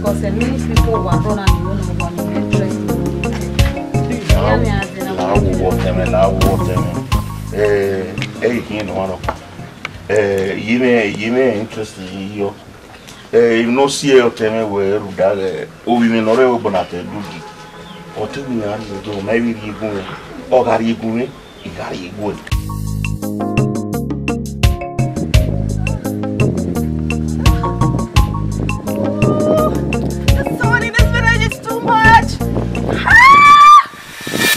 because many people were brought on the one interest. You may interest you. You know, see your time where we may not open at a duty. Or 2 years ago, maybe you go, or got you going, you got you good. The sun in this village is too much. Ah!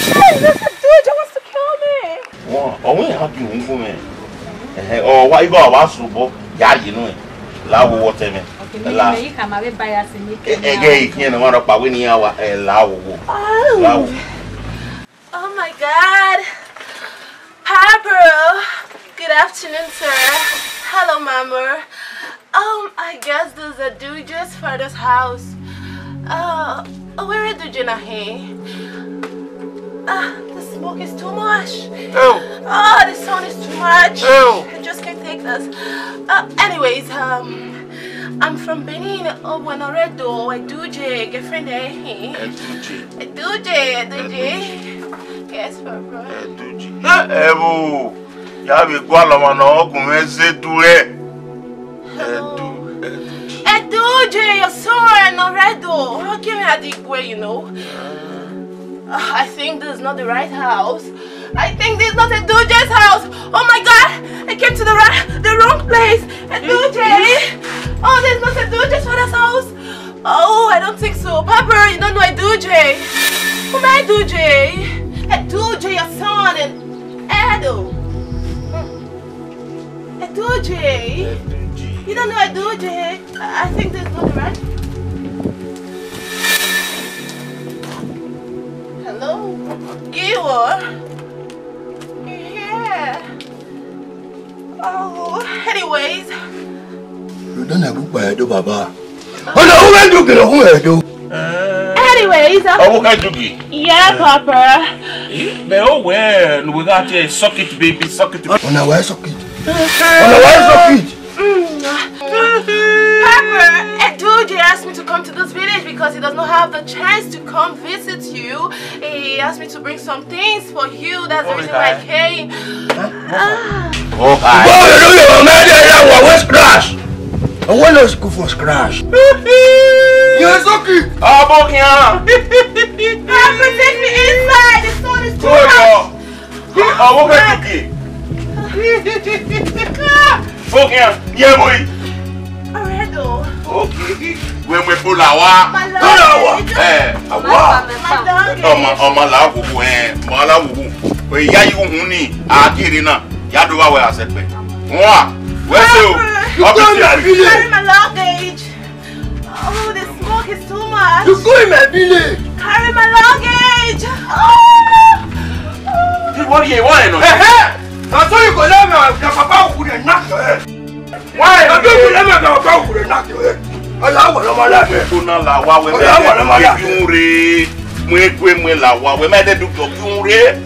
Hey, look at Duja wants to kill me. Oh, we have you, oh, why you go about Subo? Yeah, you know. Lawo water me. Okay, you come away by us and you can. Again, you know what about winning our lawo. Oh my God. Pablo. Good afternoon, sir. Hello, Mama. I guess this is a Duja's father's house. Where is Duja Nahe? The smoke is too much. Oh, the sun is too much. I just can't take this. Anyways, I'm from Benin. When I read though, I Duje, girlfriend eh? Duje. Yes, Papa. Ebu, ya bi kwa lama na okumeze tuwe. Duje, your son, Noredo. How can I dig where you know? I think this is not the right house. I think this is not a Duje's house. Oh my God! I came to the wrong place. A Duje. Oh, this is not a Duje's father's house. Oh, I don't think so. Papa, you don't know a Duje. Who am I Duje? A Duje, your son, and Edo. A Duje. You don't know a Duje. I think this is not the right. Hello? Giwa? Yeah. Oh, anyways. You don't have to buy the Baba. Anyways. Oh, what can you do? Yeah, Papa. Oh, when we got a socket, baby, socket. On a white socket. On a white socket. Papa, Duje asked me to come to this village because he does not have the chance to come visit you. He asked me to bring some things for you. That's the reason why I came. Oh, hi. Where's Crash? I want to go for Crash. Yes, okay. Oh, Bokia. Papa, take me inside. The sun is too hot. Oh, what can you do? Bokia, yeah, boy. Alredo. Okay. When we pull our My luggage. my love, we Yayuni, Akirina, Yadua, where I said, where's you? Carry my luggage. Oh, the smoke is too much. You go in my village. Carry my luggage. What do you want? I saw you go let me papa who would knock your head. Why? I don't let me papa who would knock your head. I want my life. Kuna la wa we me yunre la wa we me de du yunre.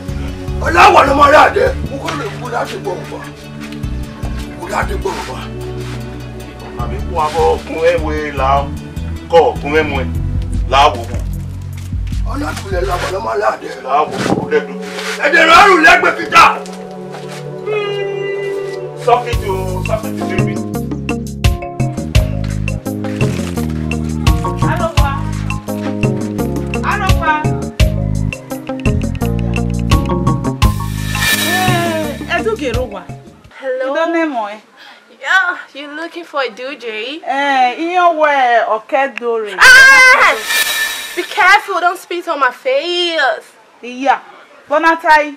I want my life. Who could have to go for? Who had to go for? Abi kwa go kunwe la ko kunwe la wo. Ona kule la wa my life. La wo de du. E de ro le gbe fita. Socket to baby. Hello. Yeah, you're looking for a Duje? Be careful, don't spit on my face. Yeah, Bonatai.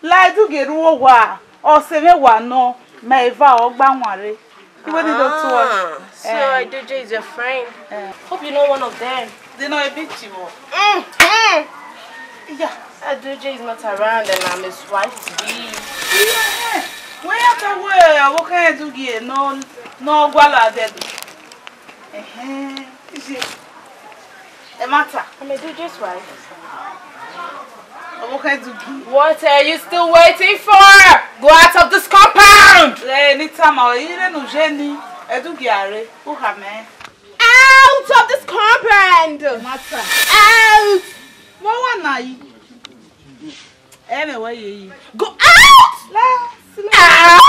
Lie to get wa or seven one no, may vow Bangwari. So a Duje is your friend. Hope you know one of them. They know a bit you. Yeah, a Duje is not around and I'm his wife to be. Yeah. Where what can I do here? No, Guala dead. Is it a matter? I'm a Duje's wife. What are you still waiting for? Go out of this compound! Anytime I even Jenny, I do Gary, who have me. Out! go. Matter. Out. What one na you? Where you? Go out. Out.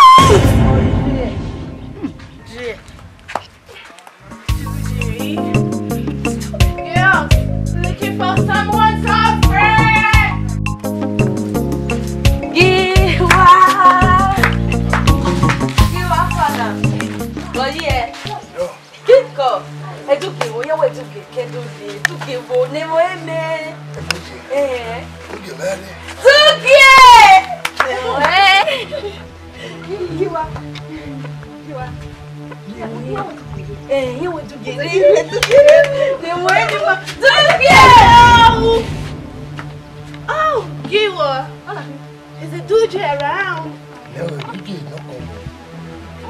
Yeah. Looking for someone to friend. Giwa. Giwa father. Go here. Go. Eduke, wo ye wo eduke, kedu di. Eduke wo ne mo eme. Eduke mele. Eduke. Ne mo Giwa. Giwa. Ye wo eduke. Ne mo eme. Eduke. Oh, Giwa. Is the dude around? No, Duke is not coming.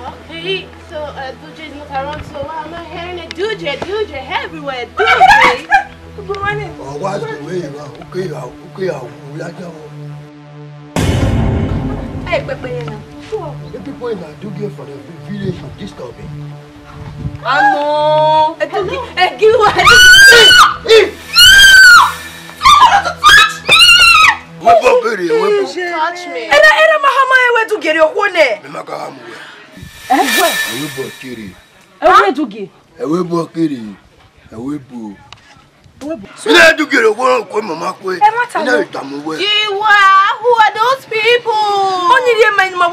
Okay, so Dude is not around, so why am I hearing a Dude everywhere? Dude! Good morning. Oh, what's the way you are? Okay, Hey, Pepe. the people in Duke for the village are disturbing. I know. Giwa. Touch me. Era mahama ewe tu gere okone. Giwa, who are those people? Only the man my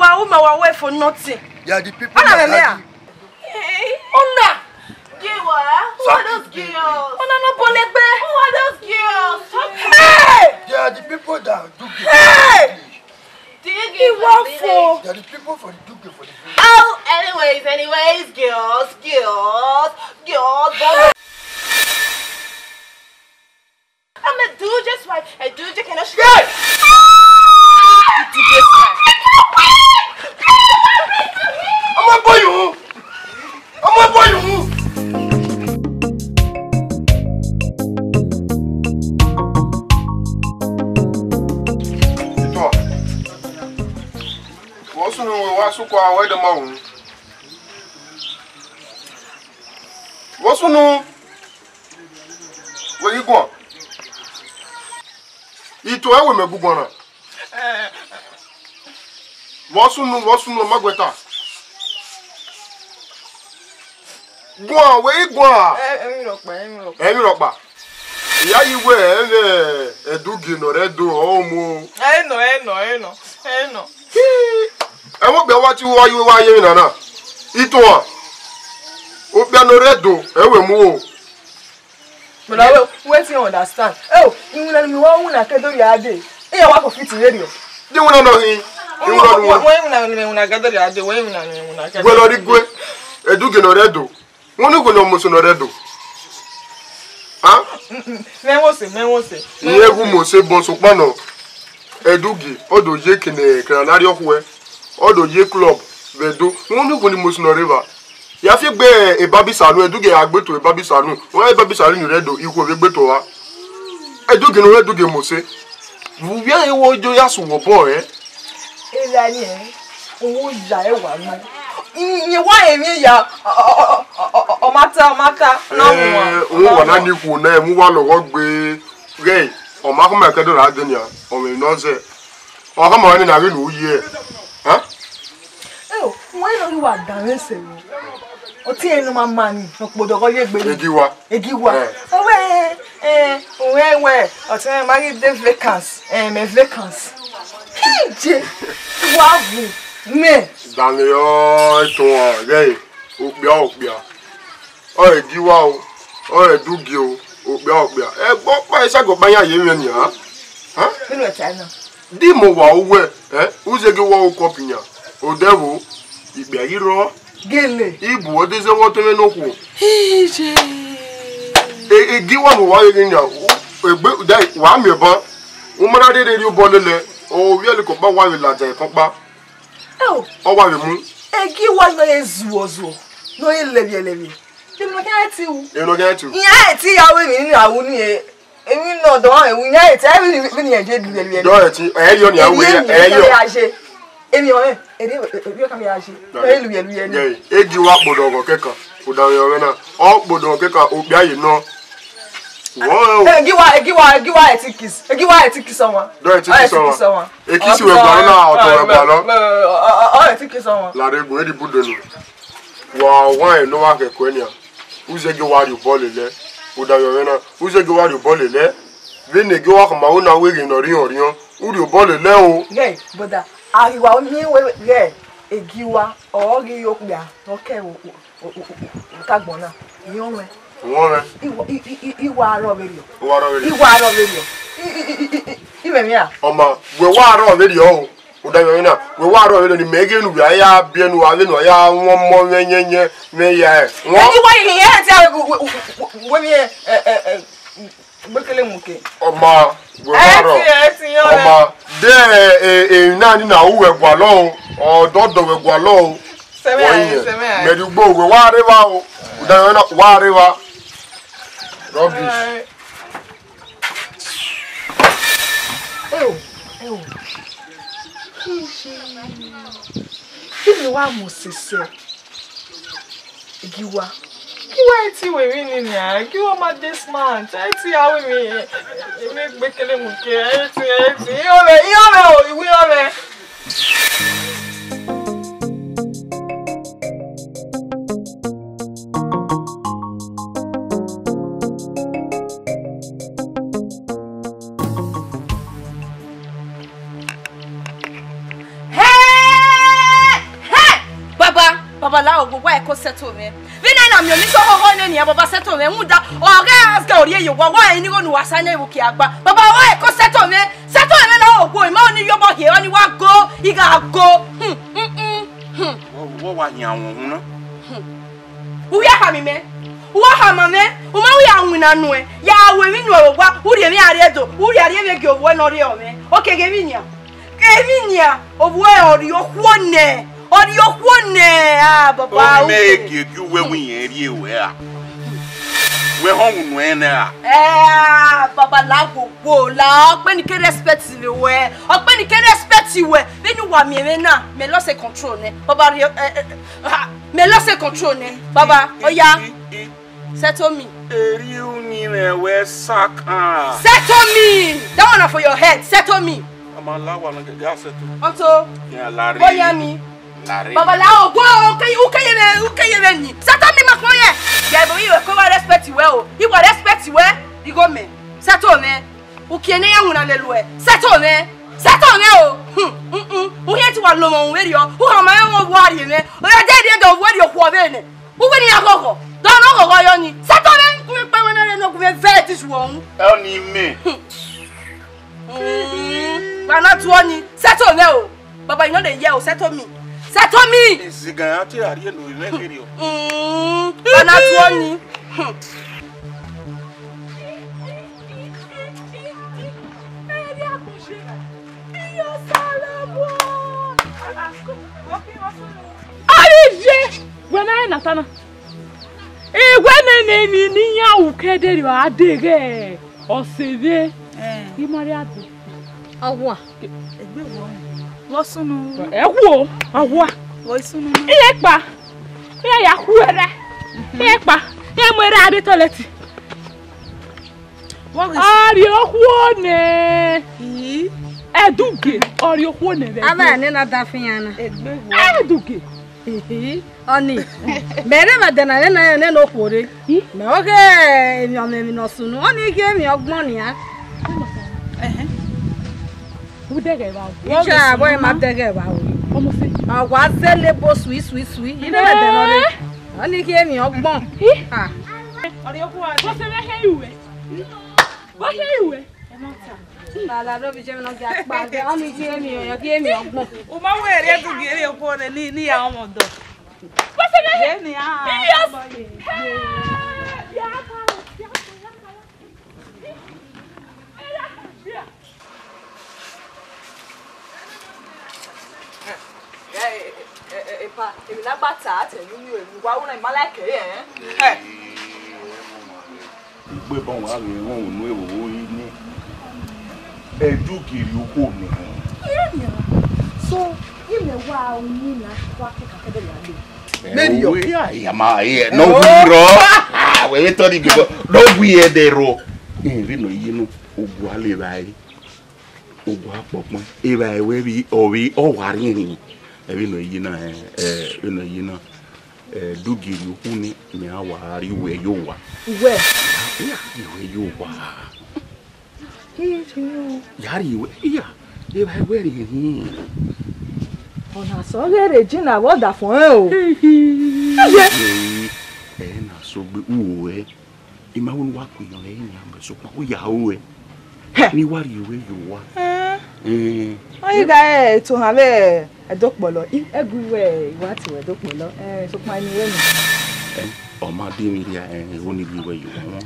wife for nothing. They are the people Ona me that Ona. Giwa, who are those girls? Ona no bolegbe. Who are those girls? Hey! they are the people that Duke. Hey! Do you give You want me for? They are the people for the Duke for the village. Oh, anyways, girls. I'm a dude just wife. A dude just cannot shit. I'm a boy you. What's no what's kwa where the mountain? What's no? Where you going? Ito ewe me bugwana. What's no magweta? Gwa where you going? Emi rokpa. Ya yiwe edugi no redo omo. Eno. I won't be watching why you are here, Nana. Ito one. Opiano redo, ewe mo. But I wait you understand. Oh, you will me one na kedo ya dey. E ya wa for fit radio. They will not know him. They will not know. When una kedo ya dey, when una kedo. Well, Origwe, Eduge no redo. One go no muso no redo. Huh? Men wo se. Iye gu mo se bon so pano. Eduge, odo ye kene kanari ohwe. Odo ye club, vedo. One go ni muso no river. Ya fi gbe e babi sanu Eduge agbeto e babi sanu. Won e babi sanu ni redo iku e gbeto wa. Eduge no Eduge mo se. Vous bien e wo jo ya so wo bo eh. Ela ni owo ya e wa no. Ni wa emi ya o mata na wo. Won wa na ni ku na e mu wa lowo gbe re o ma ko ma kedo ra de ni o me no se. O ka mo ni na ri nu yi e. Ha? Eh, wọ́n lọ wà dáre se wo. O ti enu mama ni, opodo ko ye gbe ni. Egiwa. Owe, o ti ma ri de vacancy, me vacancy. Je, wa vu, me. Dale o to re, opia. O Egiwa o Edugi o, opia. E gbo pa isa go ban ya ye mi ni ha. Ha? Nínú eta na. Di mo wa owe, uze ge wa o kopinya. O devo, ipe ayiro. Gele. Ibu odeze wote n'okwu. Ije. Giwa mo wa yin ya. Egbe dai wa mi ban. O mara de ri bo lele. O wi ele ko ba wa wi laja kan pa. Oh. O wa wi mu. Egiwa no ezuozo. No elebi. Dem no get you. E no get you. Iya ti yawo mi ni awu ni e. Emi no do ewu nya e ti e ni eje du elebi. Do e ti e yo ni awu e yo. Emi o eri ka mi ase. Elu ni. Egiwa gbodo go kekan. O da yo na. O gbodo kekan o bi aye no. Giwa etikis. Giwa etikis someone. Do etikis someone. Ekisi we gba na auto we gba lo. Etikis someone. La re go e di budo ni. Wa no wa ke ko enia. Uze Giwa ri ball le. O da yo na. Uze Giwa ri ball le. Ve ne Giwa ko ma wo na we ri no riyan. U ri ball le o. Hey, brother. Ariwa o mi we yeah. Giwa o ri yo gba. Okay o tagbon na. Iyon we. Iwa aro video. Iwe mi a. Oma, we wa aro video. O da yo na. We wa aro video ni mege nu ya ya bie nu ave nu ya won mo nyenye me ya e. Iwa yin ye ti we mi gbekele muke. Oma, we wa aro. Oma, de na ni na wo we gwa lo o dodo we gwa lo. Seme. Me du gbo we wa re wa o. O da yo na wa re wa. Rubbish. Kini wa mo sese. Giwa eti we ri ni a. Giwa ma this man. Eti awe mi gbekele mu ke. Eti. Iwe. Baba la ogo wa e ko settle me. Vi na mi oni so ho ne ni baba settle me mu da o ga ask ori e yowa wa ni go nu wasanya e buki agba. Baba wa e ko settle me na ogo e ma oni yobo he oni wa go i ga go. Wo wa nya won no. Wo ya ha mi me. Wo ha ma me. O ma wo ya nwina nu e. Ya we mi nu ogwa. Wo ri mi are do. Wo ri are me ge owo no ri o me. O ke ge mi nia. Ke mi nia. Owo e ori okwo ne. Ori okwo ne baba o me gegu we wi eri we a we hon nu ene baba la gbogbo la pe ni ke respect le we o pe ni ke respect we be ni wa mi na me lo se control ne baba me lo se control ne baba oya settle me eri uni ne we saka settle me that one for your head settle me amala wa na ga settle onto ya lari oya mi Baba la o go ukeye ni settle me makoye ya bo iwe ko wa respect we o iwe respect we i go me settle me ukie ne yanwu na lelu e settle me o u he ti wa lo mo we ri o u ha ma yan wo ari me o ya de de go wo ri o ko be ne u we ni akoko do no go yo ni settle me ku pe won na no ku be vet is won e ni me wa na tu oni settle me o baba you no dey hear o settle me settle me. Zigan ati ari no me kiri o. Bana tu oni. Arije, wena na tana. Wena ni ya ukede ri adege. Oseve. Imari ade. Awa. Egbe wo. Losunu. Ewo, awa. Losunu. Iyepa. Iya ya kuere. Iyepa. Iya mwere ade toilet. Ari okuone. Eduge. Ari okuone. Aba ne na dafiana. Egbe wo. Eduge. Oni. Bere madana ne no kore. Me oge mi o me no sunu. Oni ge mi ogbon ni a. Udege ba. Icha boy ma dege ba o. Omo se. Awa zele bo sweet. You never done it. Oni ge mi ogbon. Ah. Ori okuwa. Bo se me he iwe. Bo he iwe. E mo ta. Bala do bi je mi no ga pa ge. Oni ge mi ogbon. O ma we re tu ge re ko ne ni ya omo do. Bo se me he ni a. Yes. Ya ka. Epa, èmi na bata atelu mi o wa una malake Igbe bon wa mi won nu ewo ni. Edu kiri oko ni. So, ime wa oni na wa ke ka kede ya Medio. Ya ma no biro. We to di go. No buye de ro. vino yino ogwale bai ogwa popon e bai we bi owi o wari ni vino yina vino yina dugiri huni me awari we yowa we ya we yowa yari we ya e bai we ni ona so gere jina woda fun o na so gbe uwe ima won wa kun yo le nyamba so pa o ya uwe ni wari we yowa oyi ga to ha be edopolo eguwe iwa ti we edopolo so pa ni we ni ọmọ bí mi rí oni bí we yo won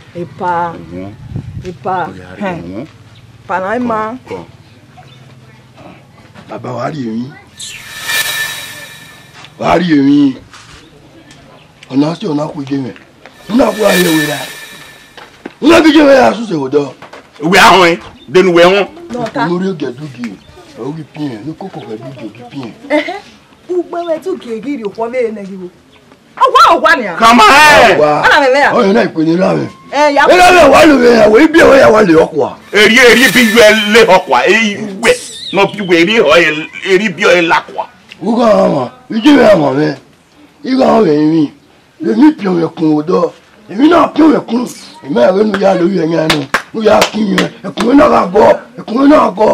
ipa Panaima bàbá wa rí mi ọ̀nà sí ọ̀nà kú jẹ́ mẹ́ ọ̀nà kú ayé wẹ̀ rà ọ̀nà bí jẹ́ mẹ́ yà sùsẹ̀ wọ̀dọ̀ we ahun denu we won lórí ògè dúgì orí pín ní kókò pẹ̀lú ògè pín ugbewe tu gegiri okwo me na giwo ogwa ni a come on ana me me a ọ̀yọ́ náà ìpè ní láàmì ya ẹlẹ́lẹ́ wà lórí ẹ̀wọ̀ ibi ẹ̀wọ̀ yà wà lè ọkọ̀ eri bi yo le okwa we no bi we eri o eri bi o la kwa wúkọ̀ àwọn ìjì rẹ̀ àmọ̀ rẹ̀ ìgbà àwọn èmi lèmi pìọ̀ ẹ̀kùn ọ̀dọ́ èmi náà pìọ̀ ẹ̀kùn èmi ẹ̀rẹ́ nu yá lórí ẹ̀yìn ẹnu nu yá kí yẹn ẹ̀kùn náà gọ̀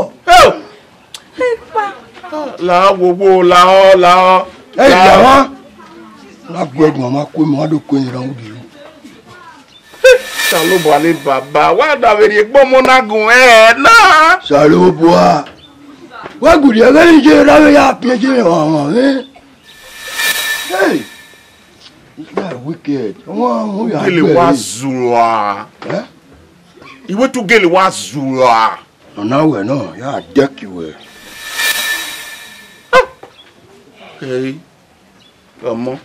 la wo la ẹ̀yà wọn lágbo ẹ̀dùn àmọ́ kó mi wọ́n dò kó ìran òdì yìí. Salo bale baba wa da veri gbomo nagun na Salo boa wa guri ẹgbẹ́ nje rawe ya peje àwọn hey it's not wicked wọ́n ya gele wa zura iwe tu gele wa zura na we no ya deck we hey ọmọ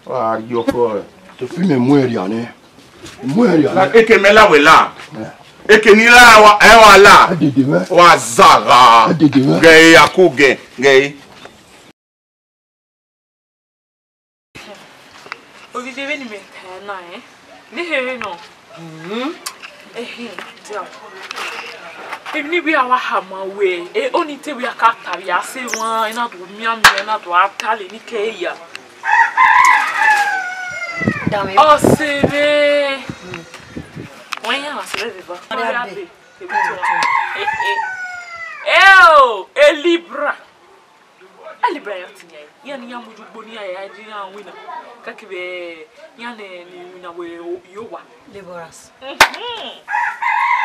wa yo ko to fi me mu area ni la eke mela we la eke ni la wa e wa la adede me wa zara ge akuge ge Ogide be ni me na ni here no dia Ebni bi awa hama we oni te bi aka tari ase wan ina do miam na do atale ni keya dame o sebe wanya na sebe ba Libra ya tinya ya ni amuju gboni ya ji ya wina kakibe ya ne ni wina we yowa Liberas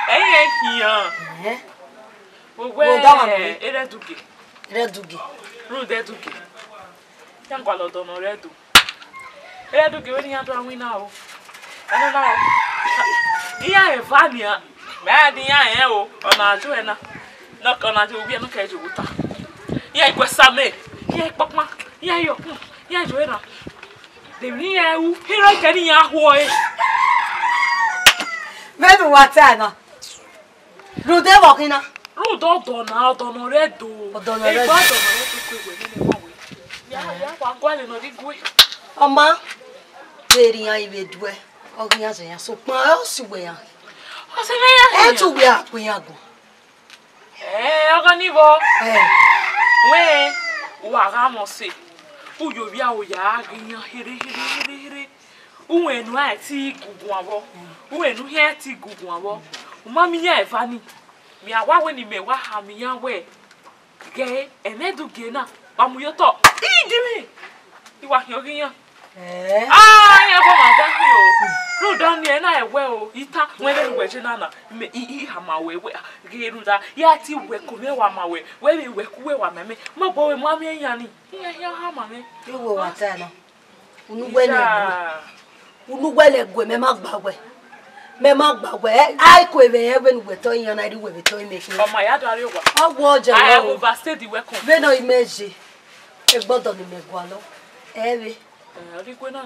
Here. Well, down Eredugi. Rudedugi. Yankwalo dono redu. Eredugi when you are doing now. I don't know. Iya Evania. Bad ya on our joena. Knock on our job, no cage water. Yeah, it was Same. Yeah, Papa. Yeah, yo. Yeah, Joena. The near who here I can ya boy. Maybe what's Rude walking na. Rude dono redo. Dono redo. Ya wa gwale no digwe. Oma. Deri ya ibe dwe. Ogun ya so pon o si we ya. O se me ya. E tu we apin agun. Ogun ni bo. We wa ga mo se. Uyo bi awo ya agiyan here. Uwenu a ti gugun abo. Uwenu he ti gugun abo. Mami ya evani mi awa we ni me wa ha mi ya we ge enedu ge na ba mu yo to idimi iwa yogiyan ya bo ma da hi o ru dan ni na ewe o ita we le we je na me ha ma we ge ru da ya ti we ko me wa ma we ku we wa meme mo bo we mo mi yan ni ya ha ma me ewo wa ta na unugwele gwe me ma gba we me ma gbagbe ai ko ebe even we to yan na ri we to make me o ma ya do ari wa agwo oje I overstay the welcome be no imeje e gbodo ni me gwa lo ebe ri gwe na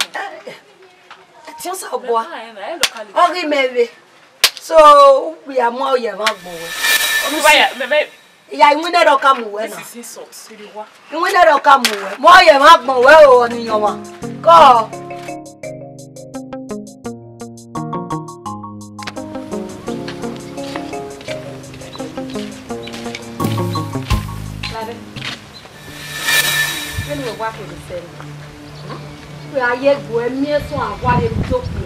ti o sa bo o ri mebe so we are more ye ma gbo we o ba ya me ya inwe do ka mu we na this is so siri wa inwe do ka mu we mo ye ma gbo we o ni yan wa ko ko de sen we aye go emi so aware mi to ku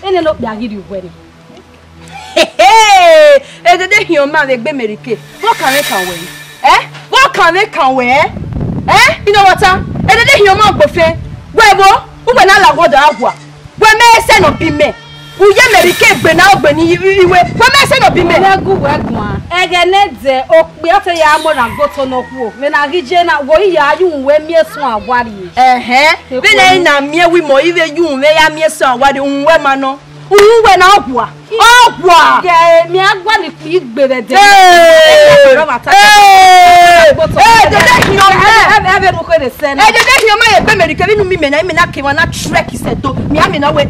ene no bi agiri ugwe ni Edede hioma we gbe merike what can we can we what can we can we you know what edede hioma gbofe webo ugbe na lagodo agwa we me se no bi me uye merike gbe na ogbe ni iwe we me se no bi me na gu we gun ege ne de okpi ate ya mo na goto no ku me na gije na wo ya yun we mi so aware be na mie wi mo iwe yun we ya mie so aware unwe ma no unwe na ogwa ye mi agwa ni ku igbere de dede hioma ye gbe merike binu mi me na kewa na trek seto mi ami na we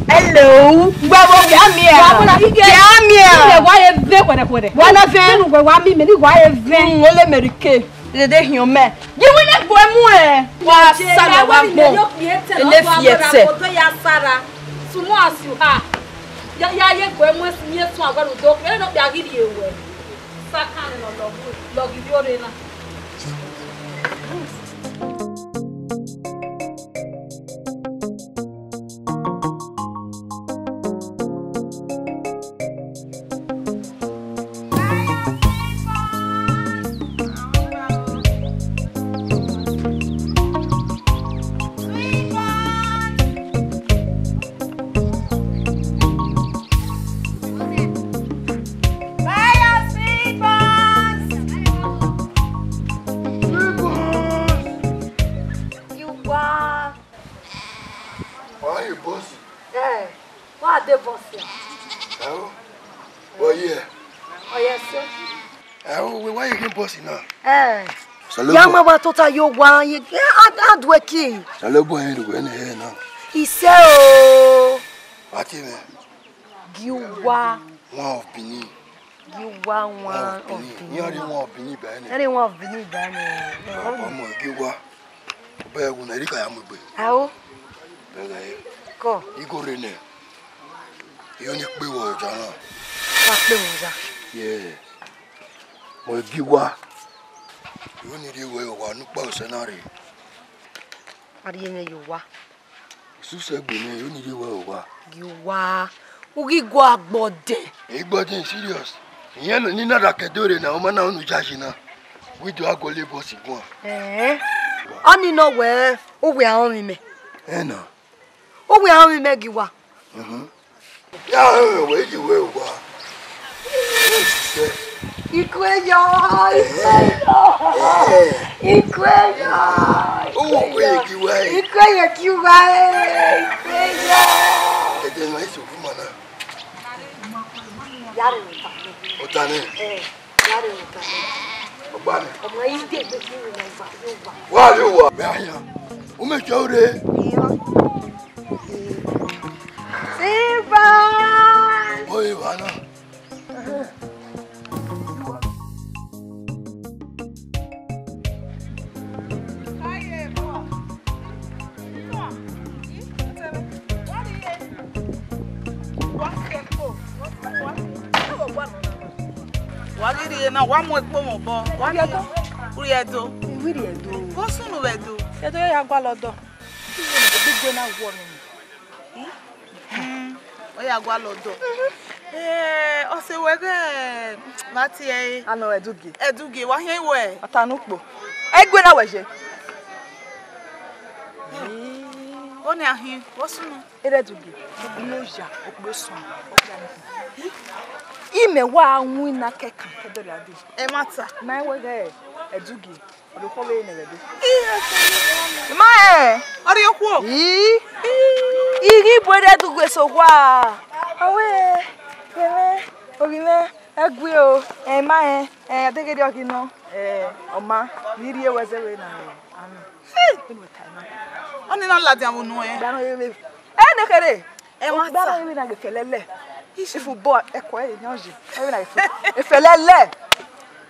hello gbawo ya mi e wa ye ve kwede wana ve gbe wa mi me ni wa ye ve ole merike dede hioma yi we na gbo emu wa sala wa gbo ele fiete to ya sara sumo asu ha ya ye gbo emu mi tun agbaru do me no bi agiri ewe sakan no lo gidi ore na Yama wa tota yo wa ye adweki. Salo boy ru ene he na. Ise o. Ati me. Giwa. One of Bini. Giwa one of Bini. You are the one of Bini ba ni. Any one of Bini ba ni. Omo Giwa. Ba ya guna rika ya mugbe. Awo. Bega ye. Ko. Igore ne. Yo ni pe wo ja na. Wa pe wo ja. Yeah. Mo Giwa. You need to wear one scenario. Ariye you wa. Suse Bini, you need to wear one. You wa. Ugi go agbode. Igbode serious. Yen ni na rakedore na o ma na unu jaji na. We do agole boss igwan. Ani no we, o we awon mi me. Na. O we awon mi me Giwa. Ya we ji we wa. Ikweyo. Ede na isu mana. Yare uta. Otane. Yare uta. Obane. Omo inde be ki na ba yo ba. Wa yo wa. Be aya. O me jore. Siba. Oi bana. Wagiri na wa mo epo mo bo. Uri edo. Uri edo. Go sunu edo. Edo ya gba lodo. Gbigbe na wo mi. O ya gwa lodo. O se wege mati e. Ano edugi. Edugi wa hen we. Atanukpo. Egwe na weje. Oni ahin, wo sunu. Eredugi. Oja, okpo sun. Ime wa anwu na keka kedere adi. E mata. Na wege edugi. Odoko we na wedo. Ma ori okwo. Igi bode dugwe so wa. Awe. Keme. Obime. Egwe o. Ma adegede okino. Oma. Niri e weze we na. Oni na ladi amunu e. Dano yewe. Nekere. Mata. Dano yewe na gefelele. Ifu bo eko e nyanji. Yewe na efelele.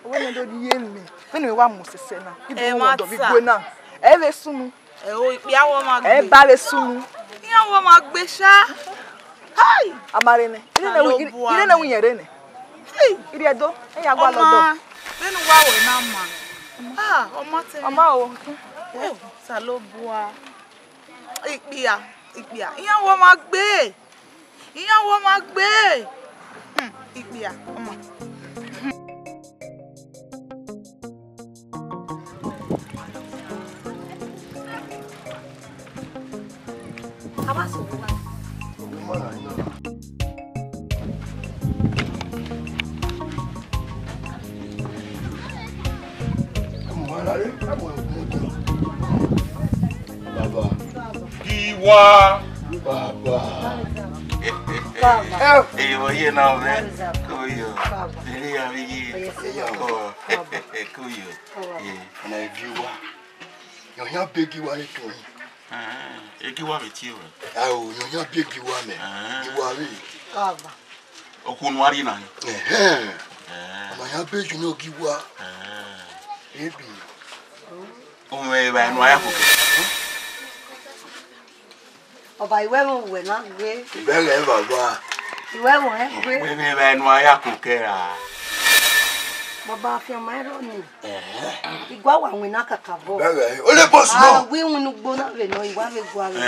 Owo ne do di yemi. Me ni wa musese na. Ibo wo do bi gwe na. E le sunu. O ipi awo ma gbe. E ba le sunu. Iyawo ma gbe sha. Hai. Amare ne. Ire na wunyere ne. Ire edo. E ya gwa lodo. Benu wa we na ma. Ah, omo te. Mama o. Salobua. Ikbia. Iyan wo ma gbe. Ikbia. Oma. Abaso. Baba. Giwa. Baba. Eh, oye na me. Kuyo. Ele abi. Ko. Kuyo. Na Giwa. Nyonya be Giwa ni to. Giwa be ti o. Awo nyonya be Giwa me. Giwa we. Baba. Okunu ari na. Nyonya be juno Giwa. Ebi. Ume ba no aya ko. Oba iwe mo we na we. Bele baba. Iwe mo we. Ume ba no aya ko kera. Baba fi amairo ni. Igwa wa nwe na kakavo. Bele. Ole boss no. We wunu gbo na we no iwa we gwa we.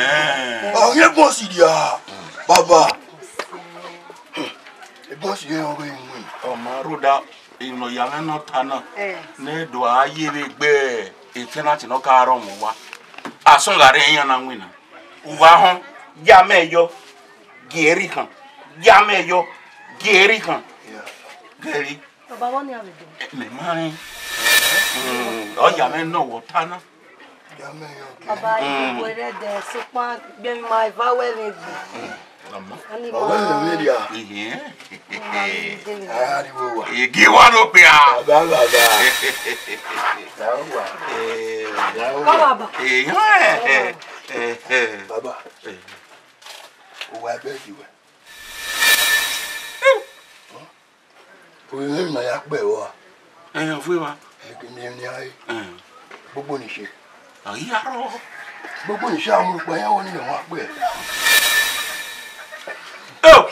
Oh, ye boss dia. Baba. E boss ye o we nwe. O maruda ino ya me no tana. Ne do aye be gbe. Etena ti no ka ro mu wa. Asungare yan na nwina. Uwa ho ya meyo geri kan. Ya meyo geri kan. Geri. Baba woni ave do. Me mari. O ya me no water na. Ya meyo. Baba iwe re de sopa gbe mi ma iva we me gbe. Mama. Ani Oh, we dia. Ah, di wo wa. Giwa no pe a. Baba. Baba. Baba. O wa be Giwa. O le na ya pe wa. Fui wa. Ni ai. Gbogbo ni se. Ayi aro. Gbogbo ni se amurupa yan woni ni won pe. Oh.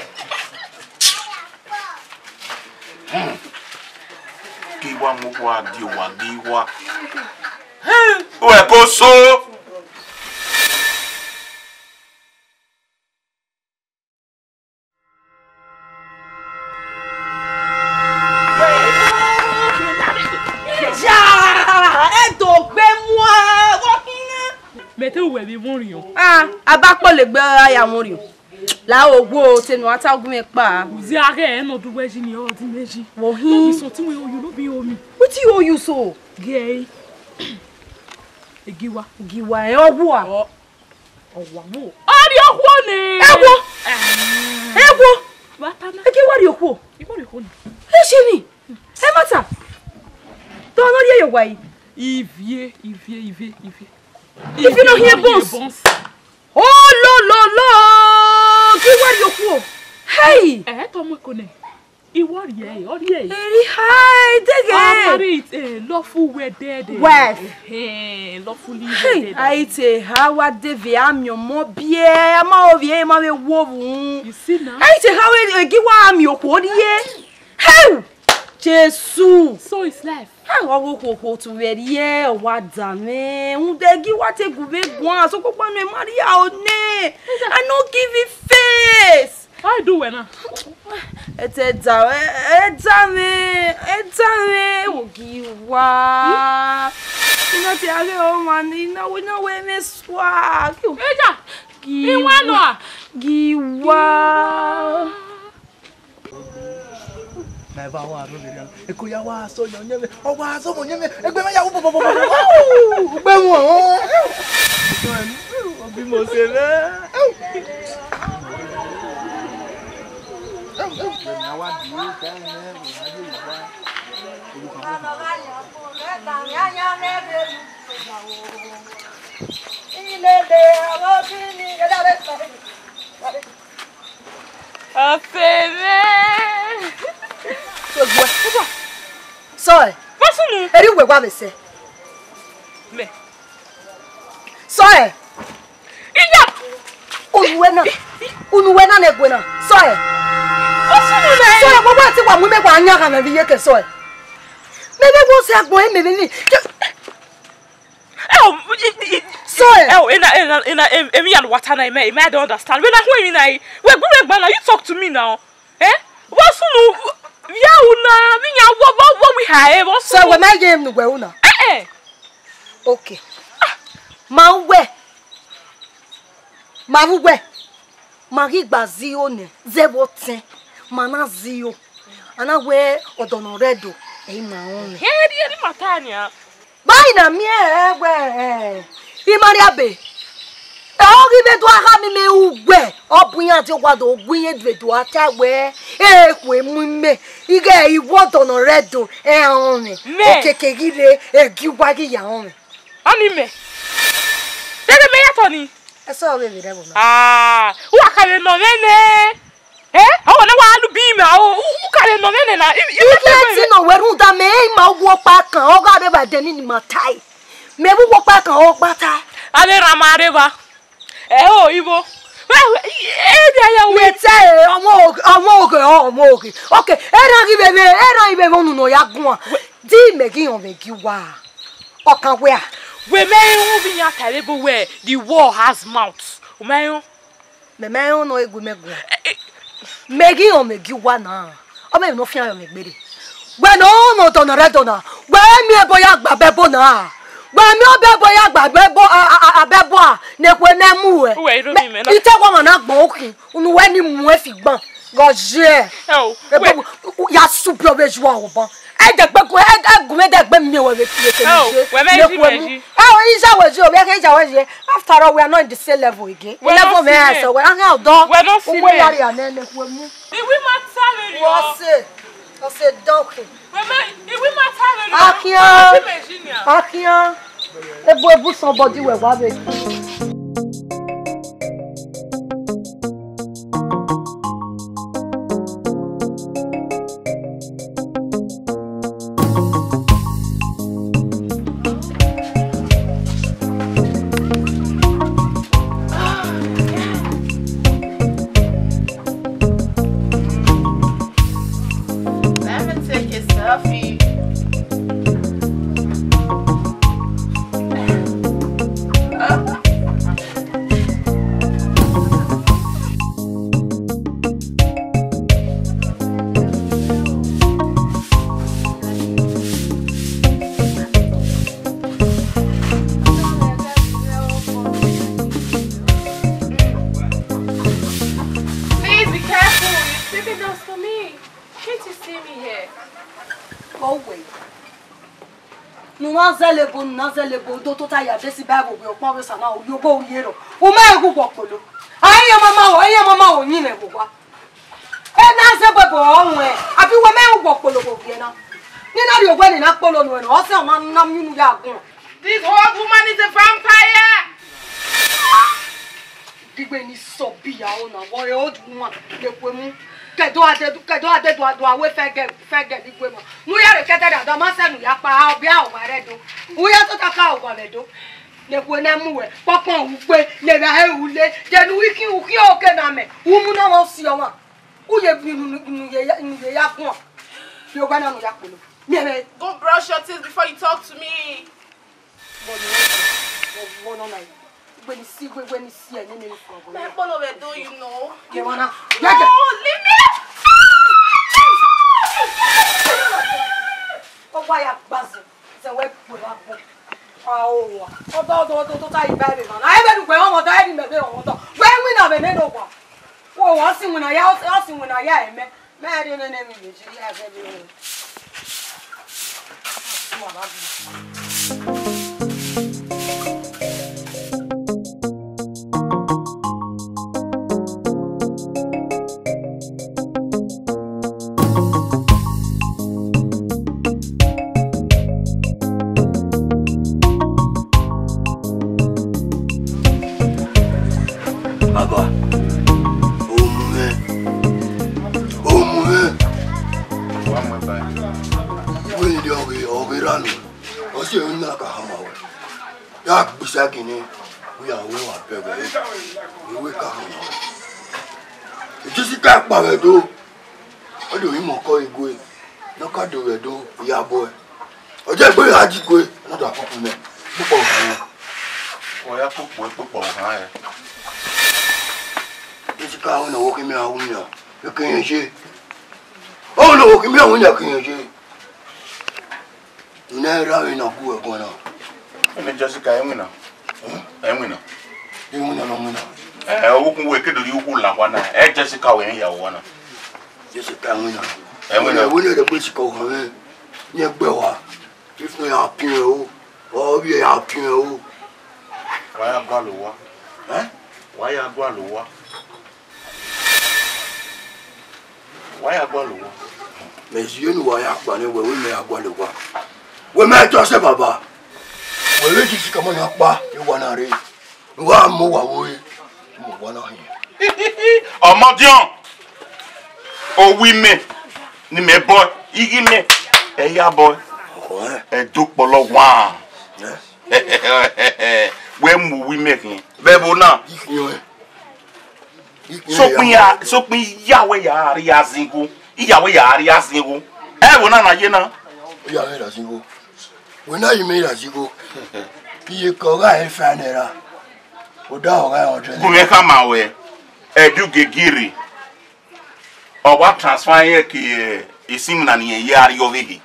Giwa mo wa Giwa. O e ko so. Mettez où est mon rion? Abapo le gbe aya mon rion. La ogwo tenu atagun me pa. Vous arrêtez no du weji ni o di meji. Wo hin. So ti we o you no be o mi. Wetin you you so? Gay. Giwa. Giwa e ogwo a. Owa mo. Ari okwo ni. Egwo. Batana. Giwa ri okwo. Iwo re ko ni. E se ni. E mata. To no ri eyo wa yi. Ivie. If you don't hear bones. Oh lo. Giwa ri okwo. Hey. To mo ko ne. Iwo ri e, o ri e. Eri hi dege. Marry lawful wedded. Wife. Lawfully Hey, wedded. aite hawa deve amyo mo bie ama ovie ma we wovu. You see now? Aite hawe giwa amyo ko die. Hey! Jesus. So it's life. Awo ko to werie wa dame. Unde giwa te gube gwan so ko panu e Maria one. I no give it face. I do when Ete dame ogiwa. Ina ti ale o man ina we me swag. Eja. Giwa no. Giwa. Na ba wa ro le. E ko ya wa so yan nyeme. O wa so mo nyeme. Egbe me ya wo bo. Gbe won. Obi mo se le. Soy. Pasunu. Eri we gwa bese. Me. Soy. Iya. Unuwena na egwena. Soy. Pasunu na. Soy gbogbo ati wa mu me gwa anya ka na bi yeke soy. Mebe wo se agbon e mebe ni. So me and water na me I don't understand. When I you talk to me now. Eh? What's no yeah una me what we have. So when I game no we una. Okay. Ma we. Mari gba 0 ne 010. Mana 0. Ana we odono redo. Ma on. Hey, matania. Bai na mi we. Imaria be. Ori be do aha mi me ugbe. Obuyan ti o gbado ogunye dwe do ata we. Ekwe mu me. Ige iwo odono redo on mi. Okeke gire Giwa gi ya on mi. Ani me. Dede me yatoni. Eso we be debo. Wa kare no nene. Oh, no one be me. Oh, kare no nene na. Ike no weru da me ma wo pa kan o ga be ba deni ni ma tai. Me wo pa kan o gba tai. Ale ramareva. Ibo. Okay, era ibe wonu no ya gun. Di me gi on be Giwa. Okan where? We may be ya terrible where the war has mouth. Umayo. Me no egu megu. Megi on me Giwa na. O me no fian me gbere. We no to na redo na. We mi e boya gba bebo na. We mi o bebo ya gba bebo abebo a ne kwe na mu e. Ite kwa na gbon okin. Unu we ni mu e fi gbon. Goje. Ya super be jwa o bon. E de gbe ko e gume de gbe mi we be fi after all we are not in the same level again. We level me so we are done. We not see we are na ne kwe mu. We matter. I said donkey. We matter. Akia. Ebu somebody we wa be. Nazelebo do tota ya desi Bible we opon we sana o yobo yero o ma egu popolo aye mama o yin egu wa e na se bebo ohun e abi we ma egu popolo go bi na ni na ri ogwe ni na polo nu e no o se o ma nam yunu ya gun. This old woman is a vampire. Digbe ni so bi ya o na wo old woman le pe mu kedo ade do awe fege digbe mo nu ya re kete da ma se nu ya pa obi a o ba re do wo ya to ta ka o ba le do le ko na mu we popon wu pe le ba he ule je nu wiki o ke na me wu mu na mo si o wa u ye bi nu ye ya kun yo gba na nu ya polo me go brush your teeth before you talk to me. But no when you see any name for me follow we do you know. You wanna no, leave me. Oh why ya bazo se we po la po do ta ibe man ai be du pe won do ai me be won do we wi na be me do kwa wo won si wi na ya eme me ri ne mi be ji ya be bi Sagini, we are well at Beverly. We wake up now. It just got by the door. What do you more call it going? No car do the door, yeah, boy. Or just go at it, not a compliment. Foi a pouco, né? Esse carro não que minha unha. Eu conheci. Oh, não que minha unha conheci. Não era na rua agora. Ele Jessica é mina. É mina. Eu não. É o com o que do Rio lá wana. É Jessica o ya wana. Jessica mina. É mina. Eu olhei depois que eu vi. Minha bewa. If não é a pinho. Oh, é a pinho. Vai agora lua. Vai agora lua. Vai agora lua. Mas eu não vai agora, eu vou me agora lua. We me to se baba. We we ji kama na pa, e wa na re. Wa mo wa wo e. Mo wa na hin. Omodion. O wi me. Ni me boy, igi me. E ya boy. E dupolo wa. We mu wi me kin. Bebo na. So pin yawe ya ari azingu. Iyawe ya ari azingu. E wo na ye na. Ya me la singo. When I made a zigo, you go right fanera. O dog, I want to come away. Do giri. Or what transfer here is seen an year over here.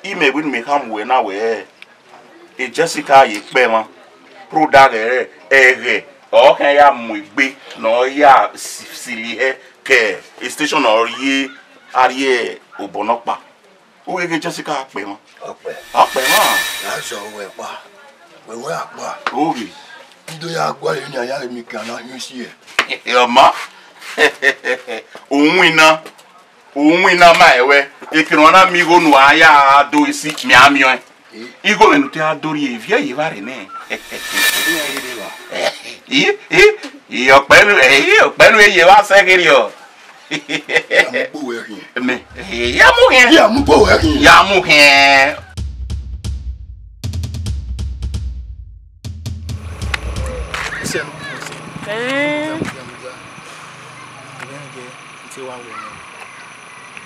He may win me come when I wear a Jessica ye bema. Pro dagger, or can I be no ya silly care a station or ye are ye Obonopa. Who is Jessica Bema? Up there, that's all we're back. We were back. Oh, you do ya go in your me cannot you see it. Your ma, Umwina, my way. If you want me go no, I do see me. You go into a dory if you are in your pen, you are saying. Yamu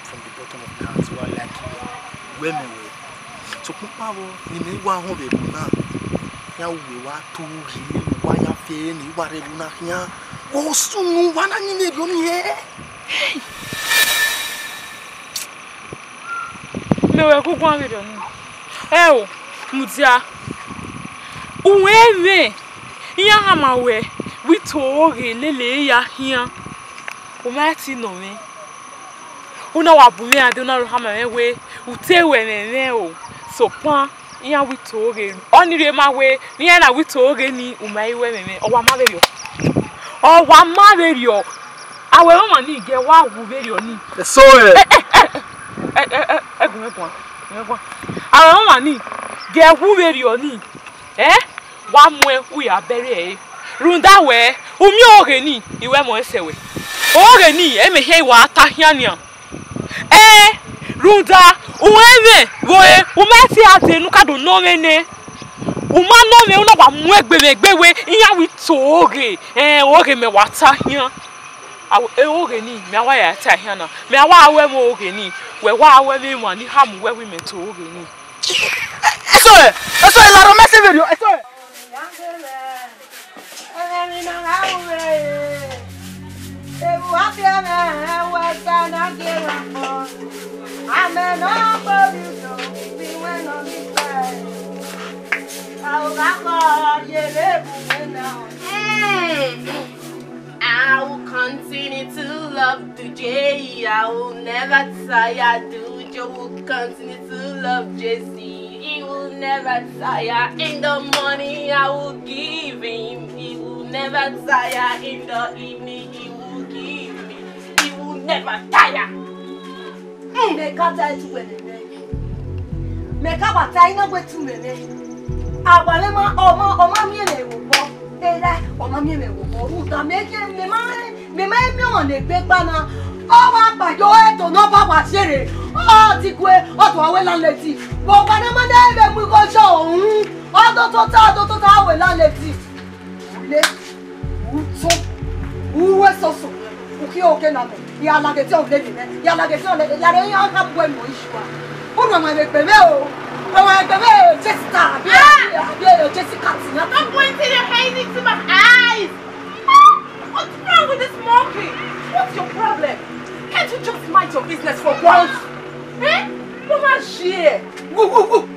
from the bottom of my heart, so I like you. Women, so Papa, you may want to be now. Now we want to really why you feel you are able here. Oh, soon one I need you here. Me we ku gwan video ni. O, mutia. Uwe iya hama we we to lele ya hia. O ma ti no me. Una wa bu me ade na ro hama we utewe nene o. So pan iya we to onire ma we ni na we to ni umaiwe meme. O wa ma video. O wa ma video. Awe mama ni ge wa wu video ni. So Awe mama ni ge wu video ni. Wa mwe u ya bere runda we umi oge ni iwe mo esewe. Oge ni e me he wa atahia ni. Runda uwe we umeti ate nu ka do no mene. Uma no me una wa mu egbewe iya wi to oge. Oge me wa atahia. Oge ni me wa ya atahia na. Me wa awe mo oge ni. We wa awe me mo ni ha mu we me to oge ni. Eso la romance video. Eso I will continue to love DJ. I will never tire. DJ will continue to love Jesse. He will never tire. In the morning I will give him. He will never tire. In the evening he will give me. He will never tire. Make a tie to win. Make up a tie no way to me. Abalema oma miele wo. Era oma miele wo. Uta make me me on the paper na. O wa pa yo e to no papa sere. O ti kwe o to awe lan leti. Bo pa na mo de be mu ko so ohun. O to ta awe lan leti. Le uto. Uwe soso. Uki oke na me. Ya la ke ti o le ni me. Ya la ke ti o le. Ya re yan ka bo mo isua. O no ma be pe me o. Stop pointing your hand into my eyes! What's wrong with this monkey? What's your problem? Can't you just mind your business for once? Eh? Come on, share. Woo, woo, woo.